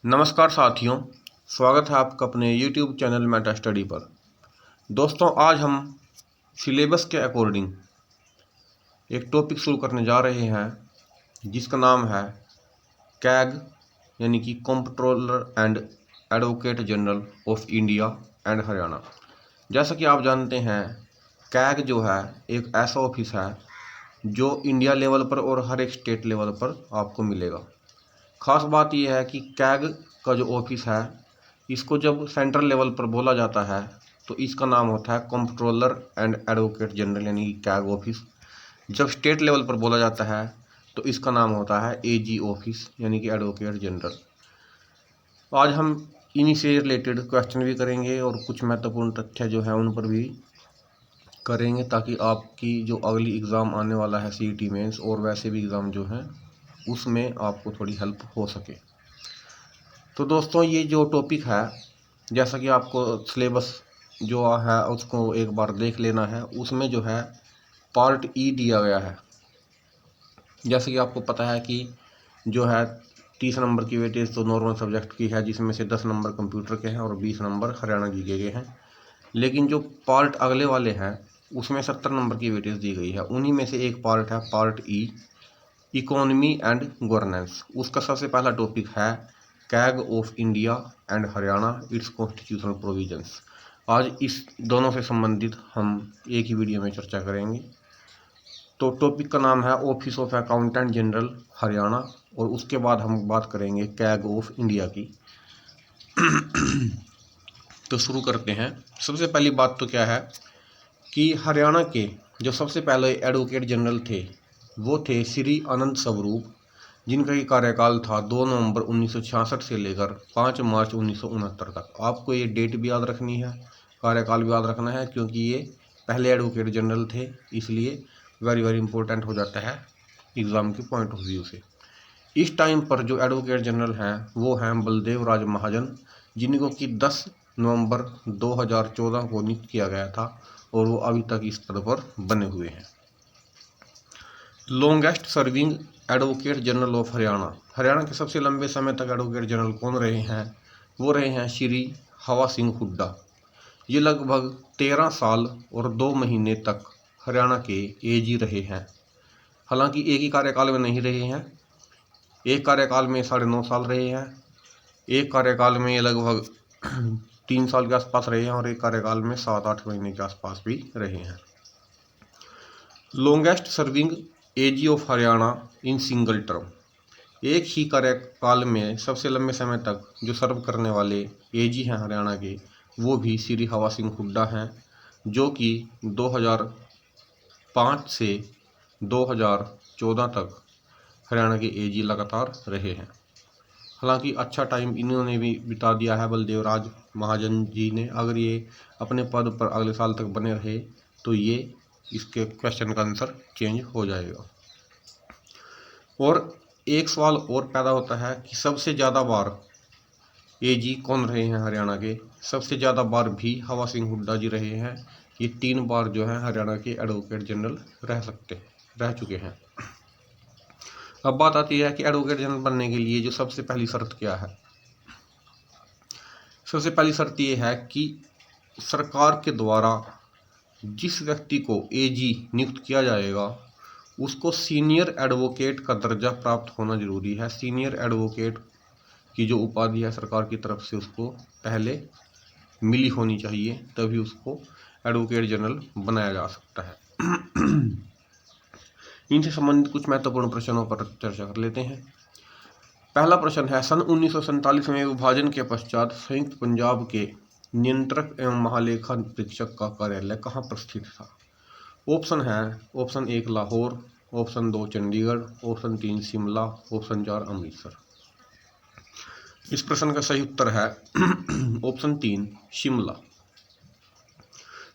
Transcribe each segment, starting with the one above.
नमस्कार साथियों, स्वागत है आपका अपने YouTube चैनल मेटा स्टडी पर। दोस्तों, आज हम सिलेबस के अकॉर्डिंग एक टॉपिक शुरू करने जा रहे हैं जिसका नाम है कैग यानी कि comptroller and advocate general of India and Haryana. जैसा कि आप जानते हैं, कैग जो है एक ऐसा ऑफिस है जो इंडिया लेवल पर और हर एक स्टेट लेवल पर आपको मिलेगा। ख़ास बात यह है कि कैग का जो ऑफिस है, इसको जब सेंट्रल लेवल पर बोला जाता है तो इसका नाम होता है कंप्ट्रोलर एंड एडवोकेट जनरल यानी कि कैग ऑफिस। जब स्टेट लेवल पर बोला जाता है तो इसका नाम होता है एजी ऑफिस यानी कि एडवोकेट जनरल। आज हम इन्हीं से रिलेटेड क्वेश्चन भी करेंगे और कुछ महत्वपूर्ण तथ्य जो है उन पर भी करेंगे, ताकि आपकी जो अगली एग्ज़ाम आने वाला है सीईटी मेंस और वैसे भी एग्ज़ाम जो हैं उसमें आपको थोड़ी हेल्प हो सके। तो दोस्तों, ये जो टॉपिक है, जैसा कि आपको सिलेबस जो है उसको एक बार देख लेना है। उसमें जो है पार्ट ई दिया गया है। जैसे कि आपको पता है कि जो है 30 नंबर की वेटेज तो नॉर्मल सब्जेक्ट की है, जिसमें से 10 नंबर कंप्यूटर के हैं और 20 नंबर हरियाणा जीके के हैं। लेकिन जो पार्ट अगले वाले हैं उसमें 70 नंबर की वेटेज दी गई है। उन्हीं में से एक पार्ट है part E, economy and governance. उसका सबसे पहला टॉपिक है CAG of India and Haryana it's constitutional provisions. आज इस दोनों से संबंधित हम एक ही वीडियो में चर्चा करेंगे। तो टॉपिक का नाम है office of accountant general Haryana, और उसके बाद हम बात करेंगे कैग ऑफ इंडिया की। तो शुरू करते हैं। सबसे पहली बात तो क्या है कि हरियाणा के जो सबसे पहले एडवोकेट जनरल थे वो थे श्री अनंत स्वरूप, जिनका ये कार्यकाल था 2 नवंबर 1966 से लेकर 5 मार्च 1969 तक। आपको ये डेट भी याद रखनी है, कार्यकाल भी याद रखना है, क्योंकि ये पहले एडवोकेट जनरल थे, इसलिए वेरी वेरी इंपॉर्टेंट हो जाता है एग्ज़ाम के पॉइंट ऑफ व्यू से। इस टाइम पर जो एडवोकेट जनरल हैं वो हैं बलदेव राज महाजन, जिनको कि 10 नवंबर 2014 को नियुक्त किया गया था और वो अभी तक इस पद पर बने हुए हैं। Longest serving advocate general of Haryana. Haryana के सबसे लंबे समय तक एडवोकेट जनरल कौन रहे हैं? वो रहे हैं श्री हवा सिंह हुड्डा। ये लगभग 13 साल और 2 महीने तक हरियाणा के एजी रहे हैं। हालांकि एक ही कार्यकाल में नहीं रहे हैं, एक कार्यकाल में 9.5 साल रहे हैं, एक कार्यकाल में ये लगभग 3 साल के आसपास रहे हैं और एक कार्यकाल में 7-8 महीने के आसपास भी रहे हैं। Longest serving AG of Haryana in single term. एक ही कार्यकाल में सबसे लंबे समय तक जो सर्व करने वाले एजी हैं हरियाणा के, वो भी श्री हवा सिंह हुड्डा हैं, जो कि 2005 से 2014 तक हरियाणा के एजी लगातार रहे हैं। हालांकि अच्छा टाइम इन्होंने भी बिता दिया है, बलदेव राज महाजन जी ने। अगर ये अपने पद पर अगले साल तक बने रहे तो ये इसके क्वेश्चन का आंसर चेंज हो जाएगा। और एक सवाल और पैदा होता है कि सबसे ज़्यादा बार एजी कौन रहे हैं हरियाणा के? सबसे ज़्यादा बार भी हवा सिंह हुड्डा जी रहे हैं। ये 3 बार जो है हरियाणा के एडवोकेट जनरल रह चुके हैं। अब बात आती है कि एडवोकेट जनरल बनने के लिए जो सबसे पहली शर्त क्या है। सबसे पहली शर्त ये है कि सरकार के द्वारा जिस व्यक्ति को एजी नियुक्त किया जाएगा उसको सीनियर एडवोकेट का दर्जा प्राप्त होना जरूरी है। सीनियर एडवोकेट की जो उपाधि है सरकार की तरफ से उसको पहले मिली होनी चाहिए, तभी उसको एडवोकेट जनरल बनाया जा सकता है। इनसे संबंधित कुछ महत्वपूर्ण प्रश्नों पर चर्चा कर लेते हैं। पहला प्रश्न है, सन 1947 में विभाजन के पश्चात संयुक्त पंजाब के नियंत्रक एवं महालेखा परीक्षक का कार्यालय कहाँ पर स्थित था? ऑप्शन है, option 1 Lahore, option 2 Chandigarh, option 3 Shimla, option 4 Amritsar. इस प्रश्न का सही उत्तर है ऑप्शन 3 शिमला।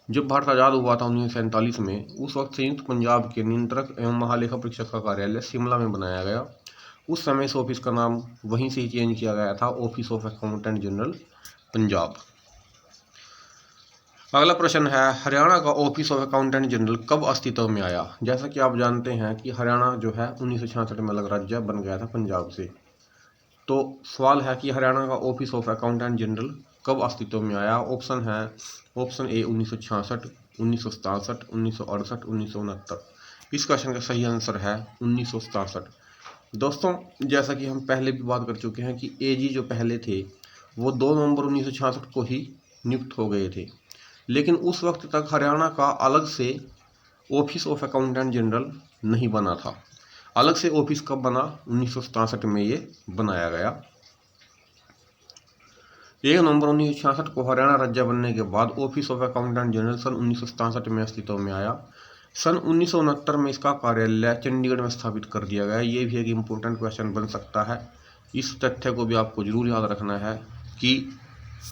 जब भारत आज़ाद हुआ था 1947 में, उस वक्त संयुक्त पंजाब के नियंत्रक एवं महालेखा परीक्षक का कार्यालय शिमला में बनाया गया। उस समय इस ऑफिस का नाम वहीं से ही चेंज किया गया था, office of accountant general Punjab. अगला प्रश्न है, हरियाणा का ऑफिस ऑफ अकाउंटेंट जनरल कब अस्तित्व में आया? जैसा कि आप जानते हैं कि हरियाणा जो है 1966 में अलग राज्य बन गया था पंजाब से। तो सवाल है कि हरियाणा का ऑफिस ऑफ अकाउंटेंट जनरल कब अस्तित्व में आया। ऑप्शन है ऑप्शन ए 1966, 1967, 1968, 1969। इस क्वेश्चन का सही आंसर है 1967। दोस्तों जैसा कि हम पहले भी बात कर चुके हैं कि एजी जो पहले थे वो 2 नवंबर 1966 को ही नियुक्त हो गए थे, लेकिन उस वक्त तक हरियाणा का अलग से ऑफिस ऑफ अकाउंटेंट जनरल नहीं बना था। अलग से ऑफिस कब बना, 1967 में ये बनाया गया। 1 नवंबर 1966 को हरियाणा राज्य बनने के बाद ऑफिस ऑफ अकाउंटेंट जनरल सन 1967 में अस्तित्व में आया। सन 1969 में इसका कार्यालय चंडीगढ़ में स्थापित कर दिया गया। ये भी एक इम्पोर्टेंट क्वेश्चन बन सकता है। इस तथ्य को भी आपको जरूर याद रखना है कि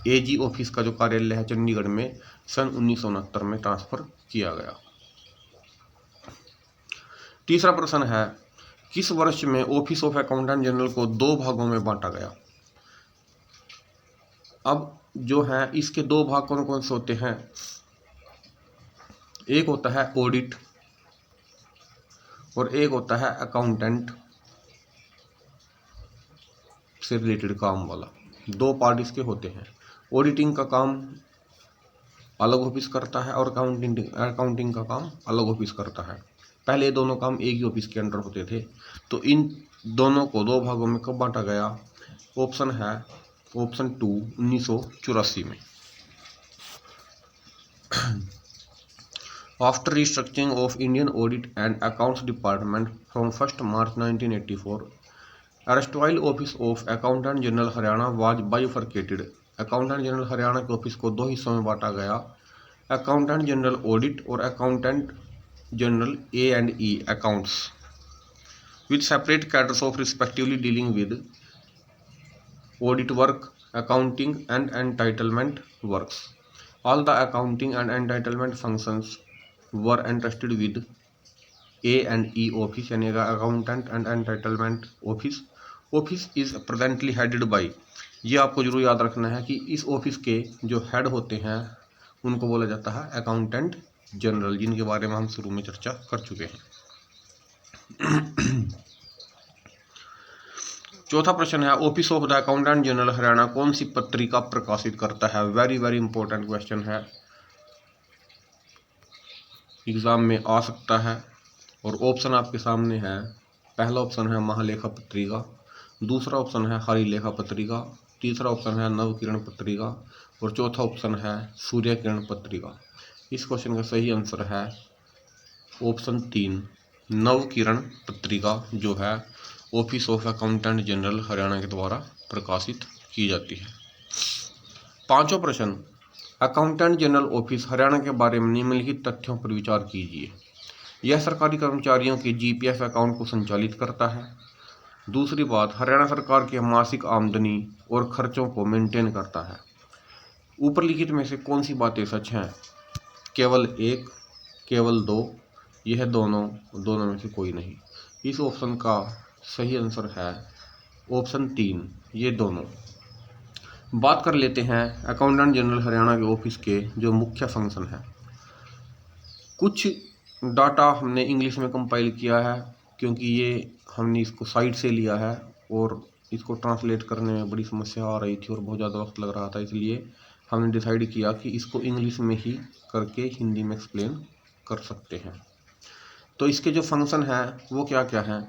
एजी ऑफिस का जो कार्यालय है चंडीगढ़ में सन 1969 में ट्रांसफर किया गया। तीसरा प्रश्न है, किस वर्ष में ऑफिस ऑफ अकाउंटेंट जनरल को 2 भागों में बांटा गया। अब जो है इसके 2 भाग कौन कौन से होते हैं। एक होता है ऑडिट और एक होता है अकाउंटेंट से रिलेटेड काम वाला। 2 पार्ट इसके होते हैं। ऑडिटिंग का काम अलग ऑफिस करता है और अकाउंटिंग का काम अलग ऑफिस करता है। पहले ये दोनों काम एक ही ऑफिस के अंडर होते थे। तो इन दोनों को 2 भागों में कब बांटा गया। ऑप्शन है ऑप्शन 2 1984 में। After restructuring of Indian audit and accounts department from 1 March 1984, erstwhile office of accountant general Haryana was bifurcated. Accountant general Haryana के ऑफिस को 2 हिस्सों में बांटा गया, अकाउंटेंट जनरल ऑडिट और accountant general A&E accounts, with separate cadres of respectively dealing with audit work, accounting and entitlement works. All the accounting and entitlement functions were entrusted with A&E office, यानी accountant and entitlement office. Office is presently headed by, ये आपको जरूर याद रखना है कि इस office के जो हेड होते हैं उनको बोला जाता है अकाउंटेंट जनरल, जिनके बारे में हम शुरू में चर्चा कर चुके हैं। चौथा प्रश्न है, office of the accountant general Haryana कौन सी पत्रिका प्रकाशित करता है। वेरी वेरी इंपॉर्टेंट क्वेश्चन है, एग्जाम में आ सकता है। और ऑप्शन आपके सामने है। पहला ऑप्शन है महालेखा पत्रिका, दूसरा ऑप्शन है हरिलेखा पत्रिका, तीसरा ऑप्शन है नवकिरण पत्रिका और चौथा ऑप्शन है सूर्य किरण पत्रिका। इस क्वेश्चन का सही आंसर है ऑप्शन 3 नवकिरण पत्रिका, जो है office of accountant general Haryana के द्वारा प्रकाशित की जाती है। पांचवा प्रश्न, अकाउंटेंट जनरल ऑफिस हरियाणा के बारे में निम्नलिखित तथ्यों पर विचार कीजिए। यह सरकारी कर्मचारियों के GPF अकाउंट को संचालित करता है। दूसरी बात, हरियाणा सरकार के मासिक आमदनी और खर्चों को मेंटेन करता है। ऊपर लिखित में से कौन सी बातें सच हैं। केवल 1, केवल 2, यह दोनों में से कोई नहीं। इस ऑप्शन का सही आंसर है ऑप्शन 3, ये दोनों। बात कर लेते हैं अकाउंटेंट जनरल हरियाणा के ऑफिस के जो मुख्य फंक्शन है। कुछ डाटा हमने इंग्लिश में कंपाइल किया है क्योंकि ये हमने इसको साइट से लिया है और इसको ट्रांसलेट करने में बड़ी समस्या आ रही थी और बहुत ज़्यादा वक्त लग रहा था, इसलिए हमने डिसाइड किया कि इसको इंग्लिश में ही करके हिंदी में एक्सप्लेन कर सकते हैं। तो इसके जो फंक्शन है वो क्या क्या है।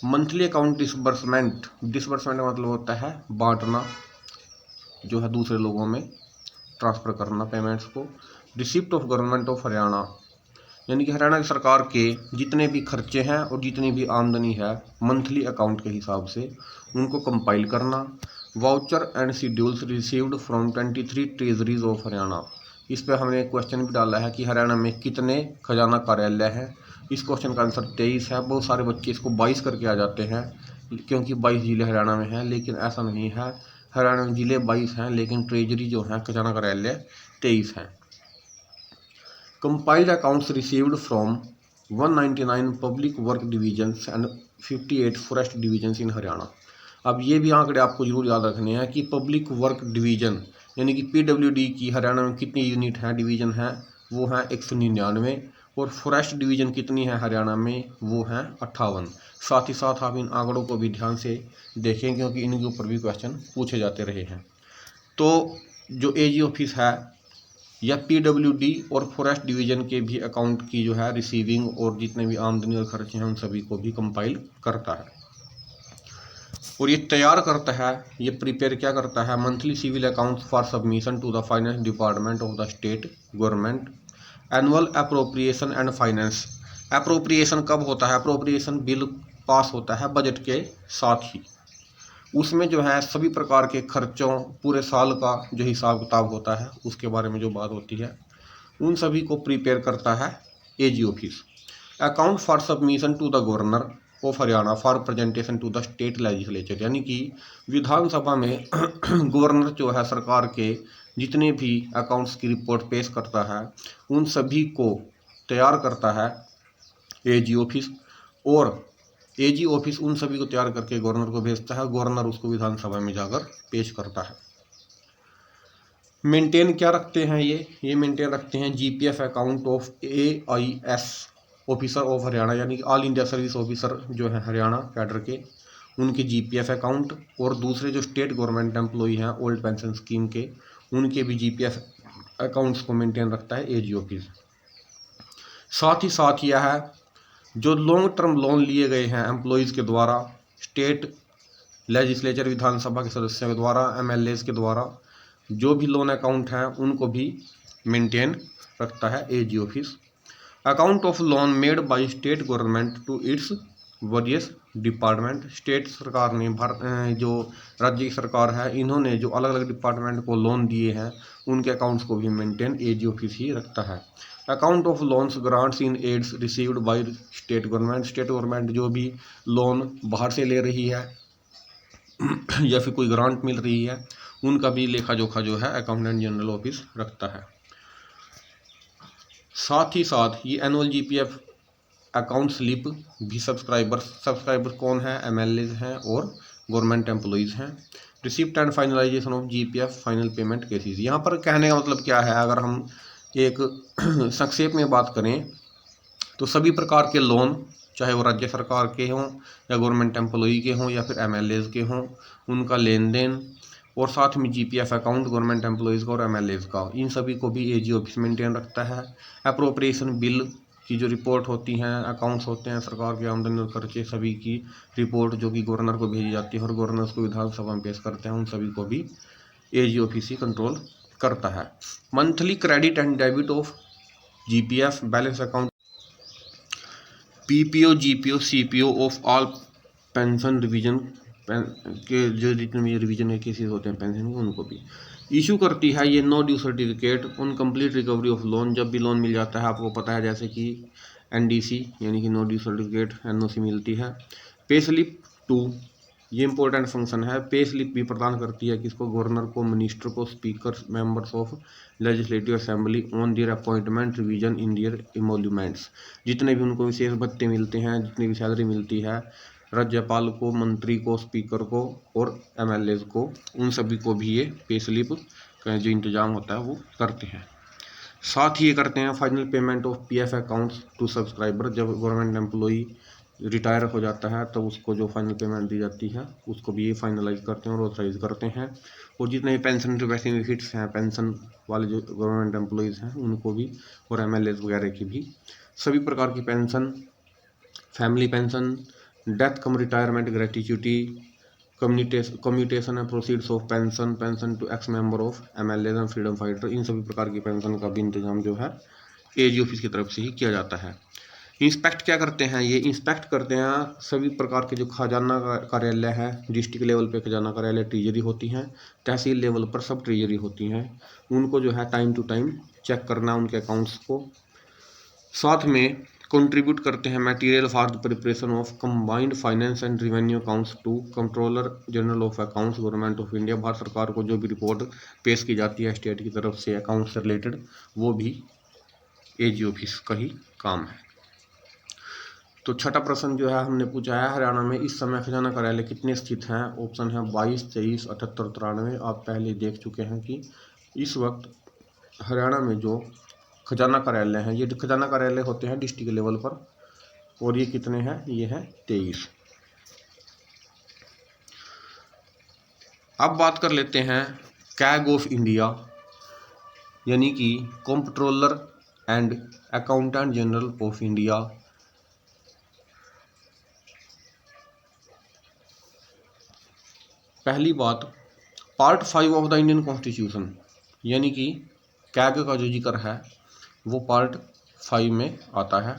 मंथली अकाउंट डिसबर्समेंट का मतलब होता है बांटना, जो है दूसरे लोगों में ट्रांसफ़र करना पेमेंट्स को। Receipt of government of Haryana, यानी कि हरियाणा की सरकार के जितने भी खर्चे हैं और जितनी भी आमदनी है मंथली अकाउंट के हिसाब से उनको कंपाइल करना। Voucher and schedules received from 23 treasuries of Haryana, इस पर हमने एक क्वेश्चन भी डाला है कि हरियाणा में कितने खजाना कार्यालय हैं। इस क्वेश्चन का आंसर 23 है। बहुत सारे बच्चे इसको 22 करके आ जाते हैं क्योंकि 22 जिले हरियाणा में हैं, लेकिन ऐसा नहीं है। हरियाणा में जिले 22 हैं लेकिन ट्रेजरी जो है खजाना कार्यालय 23 हैं। Compiled accounts received from 199 public work divisions and 58 forest divisions इन हरियाणा। अब ये भी आंकड़े आपको जरूर याद रखने हैं कि पब्लिक वर्क डिवीजन यानी कि PWD की हरियाणा में कितनी यूनिट है, डिवीजन है, वो हैं 199 और फॉरेस्ट डिवीज़न कितनी है हरियाणा में, वो हैं 58। साथ ही साथ आप इन आंकड़ों को भी ध्यान से देखें क्योंकि इनके ऊपर भी क्वेश्चन पूछे जाते रहे हैं। तो जो एजी ऑफिस है या पीडब्ल्यूडी और फॉरेस्ट डिवीज़न के भी अकाउंट की जो है रिसीविंग और जितने भी आमदनी और खर्चे हैं उन सभी को भी कंपाइल करता है। और ये तैयार करता है, ये प्रिपेयर क्या करता है, monthly civil accounts for submission to the finance department of the state government, annual appropriation and finance. Appropriation कब होता है, अप्रोप्रिएशन बिल पास होता है बजट के साथ ही, उसमें जो है सभी प्रकार के खर्चों, पूरे साल का जो हिसाब किताब होता है उसके बारे में जो बात होती है उन सभी को प्रिपेयर करता है AG office. Account for submission to the governor of Haryana for presentation to the state legislature, यानी कि विधानसभा में गवर्नर जो है सरकार के जितने भी अकाउंट्स की रिपोर्ट पेश करता है उन सभी को तैयार करता है एजी ऑफिस, और एजी ऑफिस उन सभी को तैयार करके गवर्नर को भेजता है, गवर्नर उसको विधानसभा में जाकर पेश करता है। मेंटेन क्या रखते हैं ये मेंटेन रखते हैं GPF account of AIS officer of Haryana, यानी कि ऑल इंडिया सर्विस ऑफिसर जो है हरियाणा कैडर के, उनके जीपीएफ अकाउंट, और दूसरे जो स्टेट गवर्नमेंट एम्प्लॉई हैं ओल्ड पेंशन स्कीम के, उनके भी जीपीएफ अकाउंट्स को मेंटेन रखता है एजी ऑफिस। साथ ही साथ यह है जो लॉन्ग टर्म लोन लिए गए हैं एम्प्लॉयज़ के द्वारा, स्टेट लेजिस्लेचर विधानसभा के सदस्यों के द्वारा, MLAs के द्वारा, जो भी लोन अकाउंट हैं उनको भी मेंटेन रखता है AG office. Account of loan made by state government to its various department, state सरकार ने जो राज्य की सरकार है इन्होंने जो अलग अलग डिपार्टमेंट को लोन दिए हैं उनके अकाउंट्स को भी मेंटेन एजी ऑफिस ही रखता है। Account of loans grants in aids received by state government, state government जो भी लोन बाहर से ले रही है या फिर कोई ग्रांट मिल रही है उनका भी लेखा जोखा जो है अकाउंटेंट जनरल ऑफिस रखता है। साथ ही साथ ये एनुअल जीपीएफ अकाउंट स्लिप भी सब्सक्राइबर कौन है, MLAs हैं और गवर्नमेंट एम्प्लॉयज़ हैं। Receipt and finalisation of GPF final payment cases, यहाँ पर कहने का मतलब क्या है, अगर हम एक संक्षेप में बात करें तो सभी प्रकार के लोन, चाहे वो राज्य सरकार के हों या गवर्नमेंट एम्प्लॉई के हों या फिर MLAs के हों, उनका लेन देन, और साथ में जीपीएफ अकाउंट गवर्नमेंट एम्प्लॉयज़ का और MLAs का, इन सभी को भी एजी ऑफिस मेंटेन रखता है। अप्रोप्रिएशन बिल की जो रिपोर्ट होती हैं, अकाउंट्स होते हैं सरकार के आमदनी और खर्चे, सभी की रिपोर्ट जो कि गवर्नर को भेजी जाती है और गवर्नर उसको विधानसभा में पेश करते हैं, उन सभी को भी एजी ऑफिस ही कंट्रोल करता है। Monthly credit and debit of GPF balance account, PPO GPO CPO of all pension revision के जो जितने भी रिवीजन के केसेस होते हैं पेंशन के, उनको भी इशू करती है ये no due certificate on complete recovery of loan. जब भी लोन मिल जाता है आपको पता है, जैसे कि NDC यानी कि नो ड्यू सर्टिफिकेट NOC मिलती है। पे स्लिप 2, ये इंपॉर्टेंट फंक्शन है, पे स्लिप भी प्रदान करती है किसको, गवर्नर को, मिनिस्टर को, speaker, members of legislative assembly on their appointment revision in their emoluments, जितने भी उनको विशेष भत्ते मिलते हैं, जितनी भी सैलरी मिलती है राज्यपाल को, मंत्री को, स्पीकर को और MLAs को, उन सभी को भी ये पे स्लिप का जो इंतजाम होता है वो करते हैं। साथ ही ये करते हैं final payment of PF accounts to subscriber, जब गवर्नमेंट एम्प्लॉई रिटायर हो जाता है तो उसको जो फाइनल पेमेंट दी जाती है उसको भी ये फाइनलाइज करते हैं और ऑथराइज करते हैं। और जितने भी पेंशन बेनिफिट्स हैं, पेंशन वाले जो गवर्नमेंट एम्प्लॉयज़ हैं उनको भी, और MLAs वगैरह की भी, सभी प्रकार की pension, family pension, death cum retirement gratuity, commutation and proceeds of pension, pension to ex member of MLAs and freedom fighter, इन सभी प्रकार की पेंशन का भी इंतजाम जो है एजी ऑफिस की तरफ से ही किया जाता है। इंस्पेक्ट क्या करते हैं, ये इंस्पेक्ट करते हैं सभी प्रकार के जो खजाना कार्यालय है, डिस्ट्रिक्ट लेवल पे खजाना कार्यालय, ट्रेजरी होती हैं, तहसील लेवल पर सब ट्रेजरी होती हैं, उनको जो है टाइम टू टाइम चेक करना उनके अकाउंट्स को। साथ में कंट्रीब्यूट करते हैं material for the preparation of combined finance and revenue accounts to controller general of accounts government of India, Bharat सरकार को जो भी रिपोर्ट पेश की जाती है स्टेट की तरफ से अकाउंट से रिलेटेड, वो भी एजी ऑफिस का ही काम है। तो छठा प्रश्न जो है हमने पूछा है, हरियाणा में इस समय खजाना कार्यालय कितने स्थित हैं? ऑप्शन है 22, 23, 78, 93। आप पहले देख चुके हैं कि इस वक्त हरियाणा में जो खजाना कार्यालय हैं। ये खजाना कार्यालय होते हैं डिस्ट्रिक्ट लेवल पर, और ये कितने हैं, ये हैं 23। अब बात कर लेते हैं कैग ऑफ इंडिया, यानी कि comptroller and accountant general of India. पहली बात, part 5 of the Indian constitution, यानी कि कैग का जो जिक्र है वो पार्ट 5 में आता है।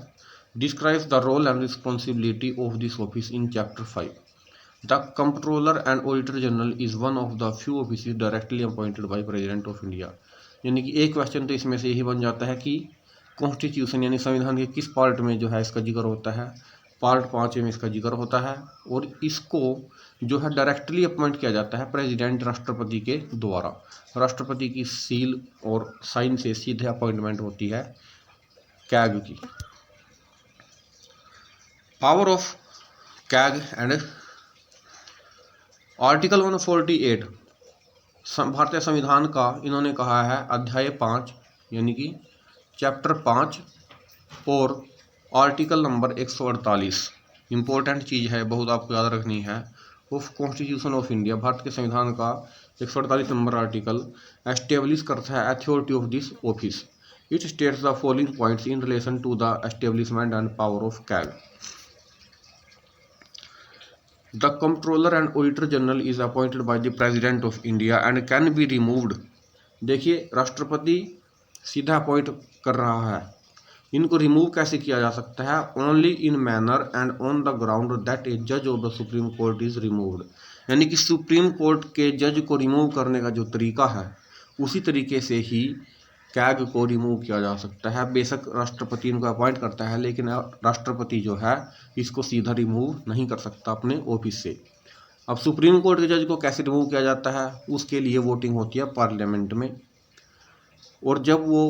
Describes the role and responsibility of this office in chapter 5। The comptroller and auditor general is one of the few offices directly appointed by president of India. यानी कि एक क्वेश्चन तो इसमें से यही बन जाता है कि कॉन्स्टिट्यूशन यानी संविधान के किस पार्ट में जो है इसका जिक्र होता है। पार्ट 5 में इसका जिक्र होता है, और इसको जो है डायरेक्टली अपॉइंट किया जाता है प्रेसिडेंट राष्ट्रपति के द्वारा। राष्ट्रपति की सील और साइन से सीधे अपॉइंटमेंट होती है कैग की। Power of CAG and article 148 भारतीय संविधान का इन्होंने कहा है अध्याय 5 यानी कि चैप्टर 5 और आर्टिकल नंबर 148 इम्पोर्टेंट चीज़ है, बहुत आपको याद रखनी है। Of constitution of India, Bharat के संविधान का 148 नंबर आर्टिकल एस्टेब्लिश करता है authority of this office. It states the following points in relation to the establishment and power of CAG. The Comptroller and Auditor General is appointed by the President of India and can be removed। देखिए, राष्ट्रपति सीधा appoint कर रहा है, इनको remove कैसे किया जा सकता है? Only in manner and on the ground that a जज of the supreme court is removed. यानी कि सुप्रीम कोर्ट के जज को रिमूव करने का जो तरीका है उसी तरीके से ही कैग को रिमूव किया जा सकता है। बेशक राष्ट्रपति इनको अपॉइंट करता है, लेकिन राष्ट्रपति जो है इसको सीधा रिमूव नहीं कर सकता अपने ऑफिस से। अब सुप्रीम कोर्ट के जज को कैसे रिमूव किया जाता है, उसके लिए वोटिंग होती है पार्लियामेंट में, और जब वो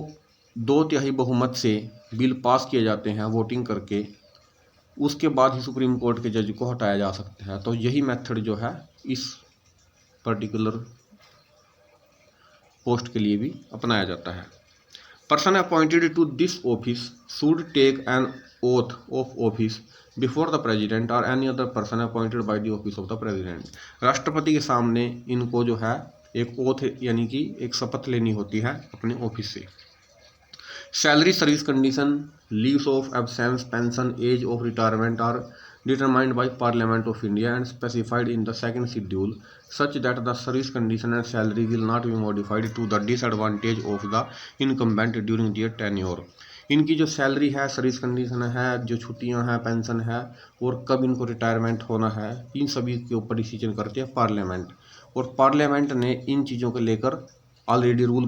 2/3 बहुमत से बिल पास किए जाते हैं वोटिंग करके, उसके बाद ही सुप्रीम कोर्ट के जज को हटाया जा सकता है। तो यही मेथड जो है इस पर्टिकुलर पोस्ट के लिए भी अपनाया जाता है। Person appointed to this office should take an oath of office before the president और any other person appointed by the office of the president. राष्ट्रपति के सामने इनको जो है एक ओथ यानी कि एक शपथ लेनी होती है अपने ऑफिस से। Salary, service condition, leaves of absence, pension, age of retirement are determined by Parliament of India and specified in the second schedule such that the service condition and salary will not be modified to the disadvantage of the incumbent during their tenure। इनकी जो salary है, service condition है, जो छुट्टियां हैं, pension है, और कब इनको रिटायरमेंट होना है, इन सभी के ऊपर डिसीजन करती है पार्लियामेंट। और पार्लियामेंट ने इन चीज़ों को लेकर ऑलरेडी रूल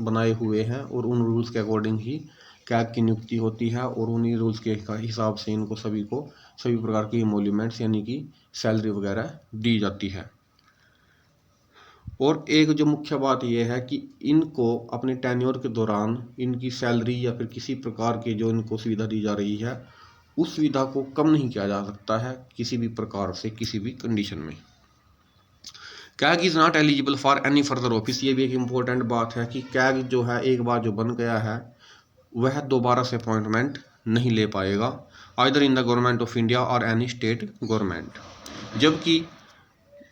बनाए हुए हैं, और उन रूल्स के अकॉर्डिंग ही कैग की नियुक्ति होती है, और उन्हीं रूल्स के हिसाब से इनको सभी प्रकार की इमोल्यूमेंट्स यानी कि सैलरी वगैरह दी जाती है। और एक जो मुख्य बात यह है कि इनको अपने टेन्योर के दौरान इनकी सैलरी या फिर किसी प्रकार की जो इनको सुविधा दी जा रही है उस सुविधा को कम नहीं किया जा सकता है किसी भी प्रकार से, किसी भी कंडीशन में। CAG is not eligible for any further office. ये भी एक इम्पोर्टेंट बात है कि कैग जो है एक बार जो बन गया है वह दोबारा से अपॉइंटमेंट नहीं ले पाएगा, either in the government of India और एनी स्टेट गवर्नमेंट। जबकि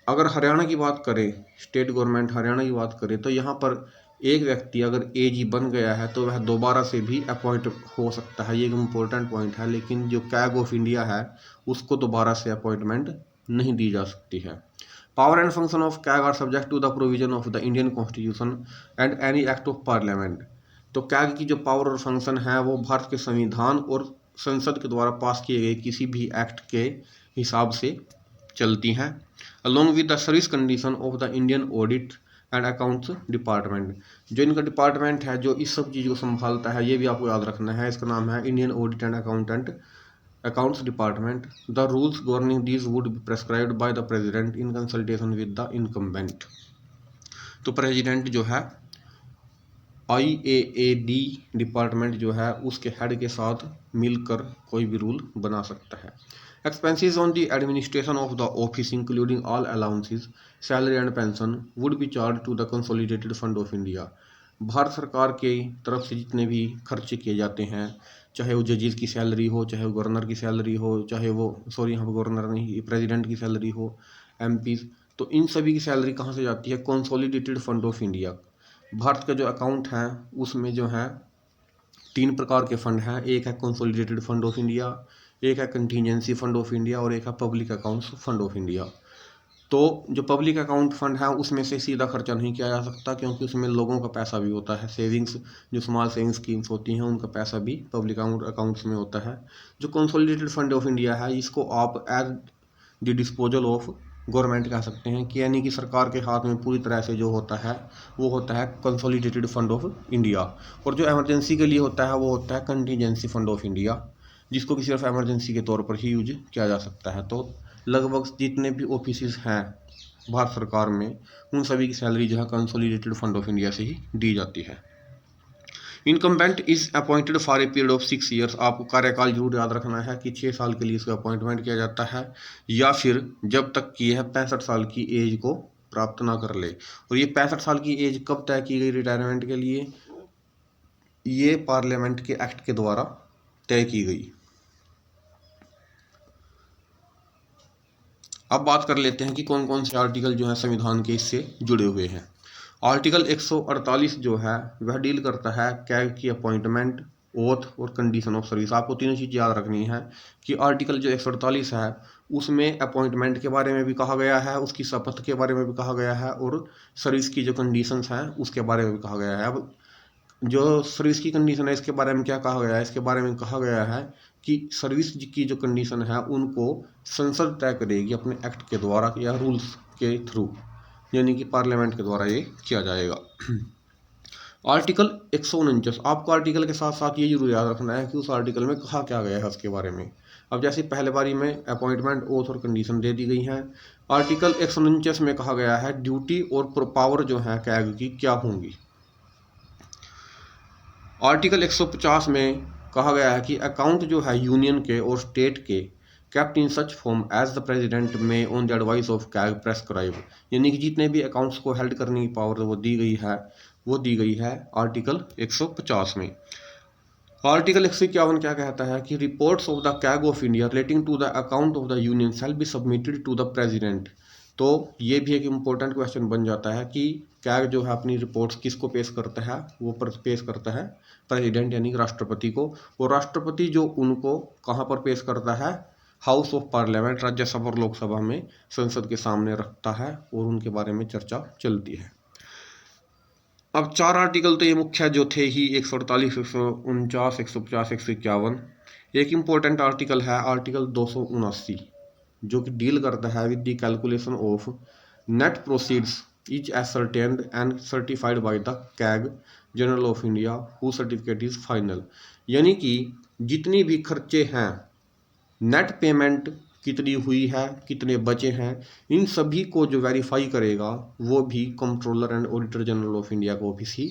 अगर हरियाणा की बात करें, स्टेट गवर्नमेंट हरियाणा की बात करें, तो यहाँ पर एक व्यक्ति अगर एजी बन गया है तो वह दोबारा से भी अपॉइंट हो सकता है। ये एक इम्पोर्टेंट पॉइंट है, लेकिन जो कैग ऑफ इंडिया है उसको दोबारा से अपॉइंटमेंट नहीं दी जा सकती है। Power and function of CAG are subject to the provision of the Indian constitution and any act of parliament. तो कैग की जो पावर और फंक्शन है वो भारत के संविधान और संसद के द्वारा पास किए गए किसी भी एक्ट के हिसाब से चलती हैं, along with the service condition of the Indian audit and accounts department. जो इनका डिपार्टमेंट है जो इस सब चीज़ को संभालता है, ये भी आपको याद रखना है, इसका नाम है Indian audit and accounts department. The rules governing these would be prescribed by the president in consultation with the incumbent. तो प्रेसिडेंट जो है IAAD डिपार्टमेंट जो है उसके हेड के साथ मिलकर कोई भी रूल बना सकता है। Expenses on the administration of the office including all allowances, salary and pension would be charge to the consolidated fund of India. Bharat सरकार की तरफ से जितने भी खर्चे किए जाते हैं, चाहे वो जजेस की सैलरी हो, चाहे वो गवर्नर की सैलरी हो, चाहे वो यहाँ गवर्नर नहीं, प्रेसिडेंट की सैलरी हो, एमपीज, तो इन सभी की सैलरी कहाँ से जाती है? Consolidated fund of India. Bharat का जो अकाउंट है उसमें जो है 3 प्रकार के फंड हैं। एक है कंसोलिडेटेड फंड ऑफ इंडिया, एक है कंटीजेंसी फंड ऑफ इंडिया और एक है public accounts fund of India. तो जो पब्लिक अकाउंट फंड है उसमें से सीधा खर्चा नहीं किया जा सकता, क्योंकि उसमें लोगों का पैसा भी होता है। सेविंग्स, जो स्मॉल सेविंग्स स्कीम्स होती हैं, उनका पैसा भी पब्लिक अकाउंट्स में होता है। जो कंसोलिडेटेड फंड ऑफ इंडिया है, इसको आप as the disposal of government कह सकते हैं, कि यानी कि सरकार के हाथ में पूरी तरह से जो होता है वो होता है कंसोलिडेटेड फंड ऑफ इंडिया। और जो इमरजेंसी के लिए होता है वो होता है कंटीजेंसी फंड ऑफ इंडिया, जिसको कि सिर्फ इमरजेंसी के तौर पर ही यूज किया जा सकता है। तो लगभग जितने भी ऑफिस हैं भारत सरकार में, उन सभी की सैलरी जो है कंसोलिडेटेड फंड ऑफ इंडिया से ही दी जाती है। Incumbent is appointed for a period of 6 years. आपको कार्यकाल जरूर याद रखना है कि 6 साल के लिए इसका अपॉइंटमेंट किया जाता है, या फिर जब तक कि यह 65 साल की एज को प्राप्त ना कर ले। और ये 65 साल की एज कब तय की गई रिटायरमेंट के लिए? ये पार्लियामेंट के एक्ट के द्वारा तय की गई। अब बात कर लेते हैं कि कौन कौन से आर्टिकल जो है संविधान के इससे जुड़े हुए हैं। आर्टिकल 148 जो है वह डील करता है कैग की अपॉइंटमेंट, ओथ और कंडीशन ऑफ सर्विस। आपको तीनों चीज़ याद रखनी है कि आर्टिकल जो 148 है उसमें अपॉइंटमेंट के बारे में भी कहा गया है, उसकी शपथ के बारे में भी कहा गया है, और सर्विस की जो कंडीशंस हैं उसके बारे में भी कहा गया है। अब जो सर्विस की कंडीशन है इसके बारे में क्या कहा गया है? इसके बारे में कहा गया है कि सर्विस की जो कंडीशन है उनको संसद तय करेगी अपने एक्ट के द्वारा या रूल्स के थ्रू, यानी कि पार्लियामेंट के द्वारा ये किया जाएगा। आर्टिकल 149, आपको आर्टिकल के साथ साथ ये जरूर याद रखना है कि उस आर्टिकल में कहा क्या गया है उसके बारे में। अब जैसे पहले बारी में अपॉइंटमेंट, ओथ और कंडीशन दे दी गई हैं, आर्टिकल 149 में कहा गया है ड्यूटी और पावर जो है कैग की क्या होंगी। आर्टिकल 150 में कहा गया है कि अकाउंट जो है यूनियन के और स्टेट के kept in such form as the president may on the advice of CAG prescribe, यानी कि जितने भी अकाउंट्स को हेल्ड करने की पावर वो दी गई है आर्टिकल 150 में। आर्टिकल 151 क्या कहता है कि reports of the CAG of India relating to the account of the union shall be submitted to the president. तो ये भी एक इम्पोर्टेंट क्वेश्चन बन जाता है कि कैग जो है अपनी रिपोर्ट्स किसको पेश करता है? वो पेश करता है प्रेसिडेंट यानी कि राष्ट्रपति को। और राष्ट्रपति जो उनको कहाँ पर पेश करता है? हाउस ऑफ पार्लियामेंट, राज्यसभा और लोकसभा में संसद के सामने रखता है और उनके बारे में चर्चा चलती है। अब 4 आर्टिकल तो ये मुख्य जो थे ही, 148, 149, 150, 151। एक इम्पोर्टेंट आर्टिकल है आर्टिकल 279, जो कि डील करता है with the calculation of net proceeds is ascertained and certified by the CAG general of India who certificate is final, यानी कि जितनी भी खर्चे हैं, नेट पेमेंट कितनी हुई है, कितने बचे हैं, इन सभी को जो वेरीफाई करेगा वो भी controller and auditor general of India को ऑफिस ही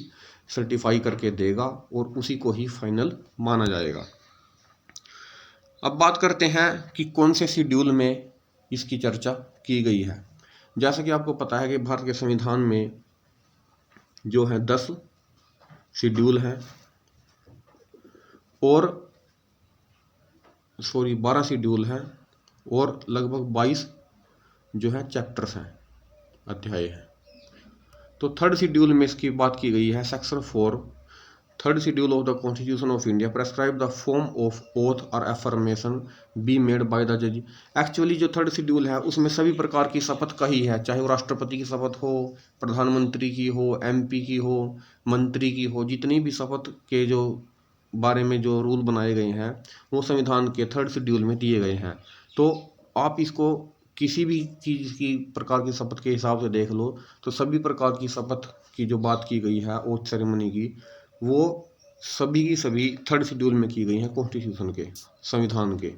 सर्टिफाई करके देगा और उसी को ही फाइनल माना जाएगा। अब बात करते हैं कि कौन से शेड्यूल में इसकी चर्चा की गई है। जैसा कि आपको पता है कि भारत के संविधान में जो है 10 शेड्यूल हैं और 12 शेड्यूल हैं और लगभग 22 जो है चैप्टर्स हैं, अध्याय हैं। तो थर्ड शेड्यूल में इसकी बात की गई है, section 4, third schedule of the constitution of India prescribe the form of oath और affirmation be made by the जज। एक्चुअली जो थर्ड शेड्यूल है उसमें सभी प्रकार की शपथ का ही है, चाहे वो राष्ट्रपति की शपथ हो, प्रधानमंत्री की हो, एमपी की हो, मंत्री की हो, जितनी भी शपथ के जो बारे में जो रूल बनाए गए हैं वो संविधान के थर्ड शेड्यूल में दिए गए हैं। तो आप इसको किसी भी चीज़ की प्रकार की शपथ के हिसाब से देख लो तो सभी प्रकार की शपथ की जो बात की गई है ओथ सेरेमनी की, वो सभी की सभी थर्ड शेड्यूल में की गई हैं कॉन्स्टिट्यूशन के, संविधान के।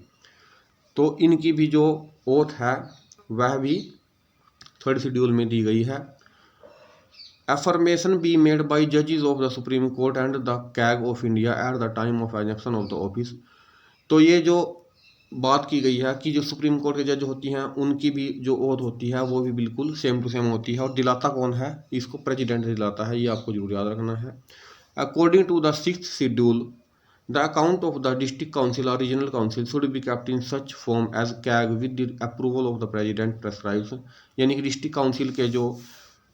तो इनकी भी जो ओथ है वह भी थर्ड शेड्यूल में दी गई है। एफर्मेशन बी मेड बाय जजेस of the supreme court and the CAG of India at the time of ejection of the office. तो ये जो बात की गई है कि जो सुप्रीम कोर्ट के जज होती हैं उनकी भी जो ओथ होती है वो भी बिल्कुल सेम टू सेम होती है, और दिलाता कौन है, इसको प्रेसिडेंट दिलाता है, ये आपको जरूर याद रखना है। According to the 6th schedule, the account of the district council और regional council should be kept in such form as CAG with the approval of the president prescribes. यानी कि डिस्ट्रिक्ट काउंसिल के जो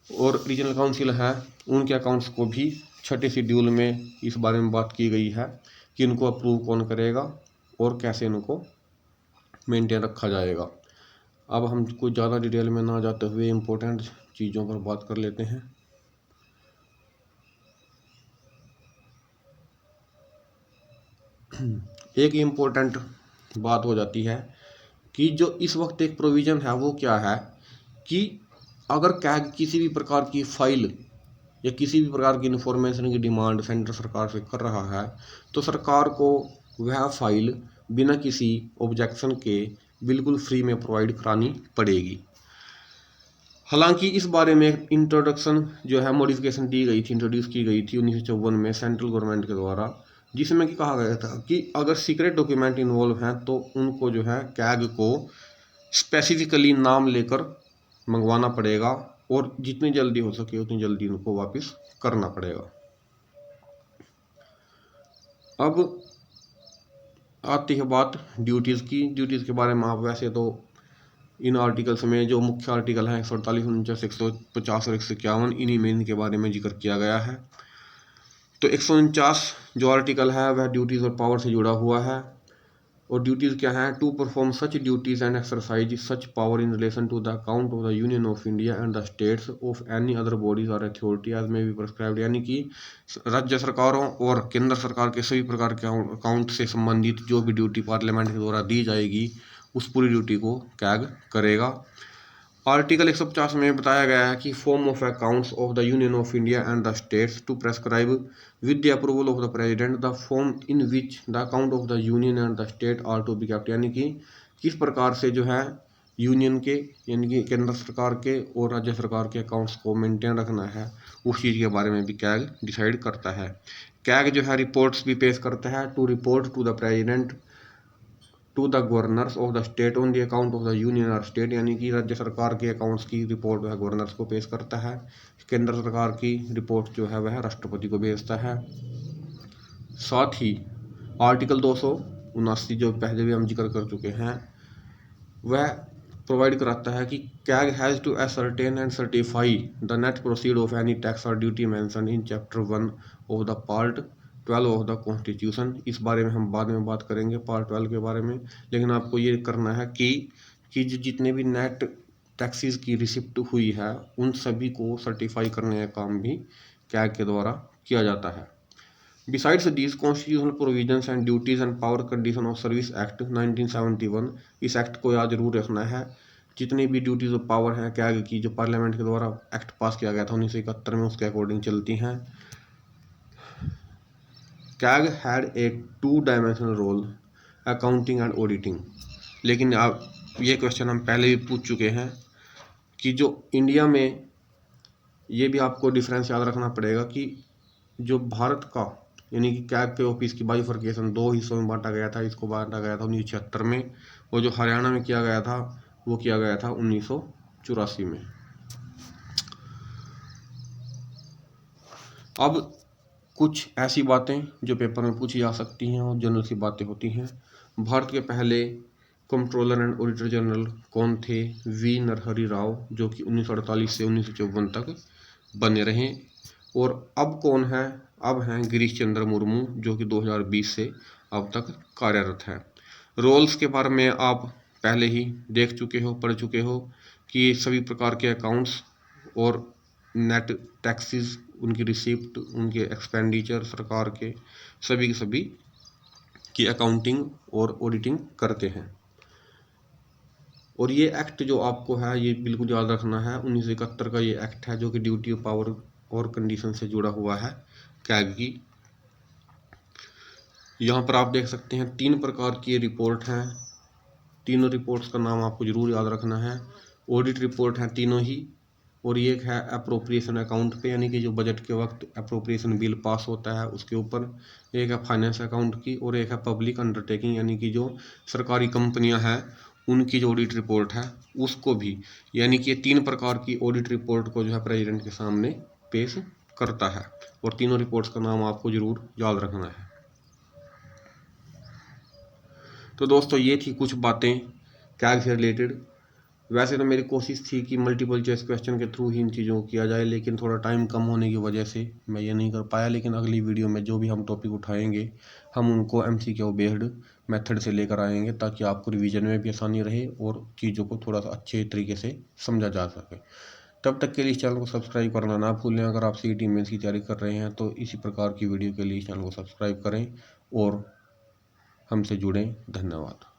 और रीजनल काउंसिल है उनके accounts को भी 6ठे शेड्यूल में इस बारे में बात की गई है कि इनको अप्रूव कौन करेगा और कैसे इनको मेंटेन रखा जाएगा। अब हम कुछ ज़्यादा डिटेल में ना जाते हुए इम्पोर्टेंट चीज़ों पर बात कर लेते हैं। एक इम्पोर्टेंट बात हो जाती है कि जो इस वक्त एक प्रोविज़न है वो क्या है कि अगर कैग किसी भी प्रकार की फाइल या किसी भी प्रकार की इन्फॉर्मेशन की डिमांड सेंटर सरकार से कर रहा है तो सरकार को वह फाइल बिना किसी ऑब्जेक्शन के बिल्कुल फ्री में प्रोवाइड करानी पड़ेगी। हालांकि इस बारे में एक इंट्रोडक्शन जो है मॉडिफिकेशन दी गई थी, इंट्रोड्यूस की गई थी 1954 में सेंट्रल गवर्नमेंट के द्वारा, जिसमें कि कहा गया था कि अगर सीक्रेट डॉक्यूमेंट इन्वॉल्व हैं तो उनको जो है कैग को स्पेसिफिकली नाम लेकर मंगवाना पड़ेगा और जितनी जल्दी हो सके उतनी जल्दी उनको वापस करना पड़ेगा। अब आती है बात ड्यूटीज़ की। ड्यूटीज़ के बारे में आप वैसे तो इन आर्टिकल्स में जो मुख्य आर्टिकल हैं 148, 49, 150 और 151 इन्हीं में इनके बारे में जिक्र किया गया है। तो 149 जो आर्टिकल है वह ड्यूटीज़ और पावर से जुड़ा हुआ है। और ड्यूटीज़ क्या हैं? To perform such duties and exercise such power in relation to the account of the union of India and the states of any other bodies और authority as may be prescribed. यानी कि राज्य सरकारों और केंद्र सरकार के सभी प्रकार के अकाउंट से संबंधित जो भी ड्यूटी पार्लियामेंट के द्वारा दी जाएगी उस पूरी ड्यूटी को कैग करेगा। आर्टिकल 150 में बताया गया है कि form of accounts of the union of India and the states to prescribe with the approval of the president the form in which the account of the union and the state are to be kept. यानी कि किस प्रकार से जो है union के यानी कि केंद्र सरकार के और राज्य सरकार के अकाउंट्स को मेंटेन रखना है, उस चीज़ के बारे में भी कैग डिसाइड करता है। कैग जो है रिपोर्ट्स भी पेश करता है to report to the president to the governors of the state on the account of the union और स्टेट। यानी कि राज्य सरकार के अकाउंट्स की रिपोर्ट वह गवर्नर्स को पेश करता है। केंद्र सरकार की रिपोर्ट जो है वह राष्ट्रपति को भेजता है। साथ ही आर्टिकल 279 जो पहले भी हम जिक्र कर चुके हैं वह प्रोवाइड कराता है कि CAG has to ascertain and certify the net proceed of any tax और duty mention in chapter 1 of the part 12 of the constitution. इस बारे में हम बाद में बात करेंगे पार्ट 12 के बारे में, लेकिन आपको ये करना है कि जितने भी नेट टैक्सेस की रिसिप्ट हुई है उन सभी को सर्टिफाई करने का काम भी कैग के द्वारा किया जाता है। Besides these constitutional provisions and duties and power condition of service act 1971, इस एक्ट को याद जरूर रखना है। जितनी भी ड्यूटीज और पावर हैं कैग की जो पार्लियामेंट के द्वारा एक्ट पास किया गया था 1971 में उसके अकॉर्डिंग चलती हैं। CAG had a 2 dimensional role accounting and auditing. लेकिन आप ये क्वेश्चन हम पहले भी पूछ चुके हैं कि जो इंडिया में, ये भी आपको डिफरेंस याद रखना पड़ेगा कि जो भारत का यानी कि कैग के ऑफिस की बाइफर्केशन 2 हिस्सों में बांटा गया था। इसको बांटा गया था 1976 में, और जो हरियाणा में किया गया था वो किया गया था 1984 में। अब कुछ ऐसी बातें जो पेपर में पूछी जा सकती हैं और जनरल सी बातें होती हैं। भारत के पहले कंट्रोलर एंड ऑडिटर जनरल कौन थे? वी नरहरि राव, जो कि 1948 से 1954 तक बने रहे। और अब कौन है? अब हैं गिरीश चंद्र मुर्मू, जो कि 2020 से अब तक कार्यरत है। रोल्स के बारे में आप पहले ही देख चुके हो, पढ़ चुके हो कि सभी प्रकार के अकाउंट्स और नेट टैक्सेस, उनकी रिसिप्ट, उनके एक्सपेंडिचर सरकार के सभी की अकाउंटिंग और ऑडिटिंग करते हैं। और ये एक्ट जो आपको है ये बिल्कुल याद रखना है, 1971 का ये एक्ट है जो कि ड्यूटी पावर और कंडीशन से जुड़ा हुआ है कैग की। यहाँ पर आप देख सकते हैं 3 प्रकार की रिपोर्ट हैं। तीनों रिपोर्ट्स का नाम आपको जरूर याद रखना है। ऑडिट रिपोर्ट हैं तीनों ही, और ये एक है अप्रोप्रिएशन अकाउंट पे, यानी कि जो बजट के वक्त अप्रोप्रिएशन बिल पास होता है उसके ऊपर। एक है फाइनेंस अकाउंट की, और एक है पब्लिक अंडरटेकिंग, यानी कि जो सरकारी कंपनियां हैं उनकी जो ऑडिट रिपोर्ट है उसको भी। यानी कि ये 3 प्रकार की ऑडिट रिपोर्ट को जो है प्रेसिडेंट के सामने पेश करता है, और तीनों रिपोर्ट्स का नाम आपको जरूर याद रखना है। तो दोस्तों ये थी कुछ बातें कैग से रिलेटेड। वैसे तो मेरी कोशिश थी कि मल्टीपल चॉइस क्वेश्चन के थ्रू ही इन चीज़ों को किया जाए, लेकिन थोड़ा टाइम कम होने की वजह से मैं ये नहीं कर पाया। लेकिन अगली वीडियो में जो भी हम टॉपिक उठाएंगे हम उनको MCQ बेस्ड मेथड से लेकर आएंगे, ताकि आपको रिवीजन में भी आसानी रहे और चीज़ों को थोड़ा सा अच्छे तरीके से समझा जा सके। तब तक के लिए इस चैनल को सब्सक्राइब करना ना भूलें। अगर आप CET मेंस की तैयारी कर रहे हैं तो इसी प्रकार की वीडियो के लिए इस चैनल को सब्सक्राइब करें और हमसे जुड़ें। धन्यवाद।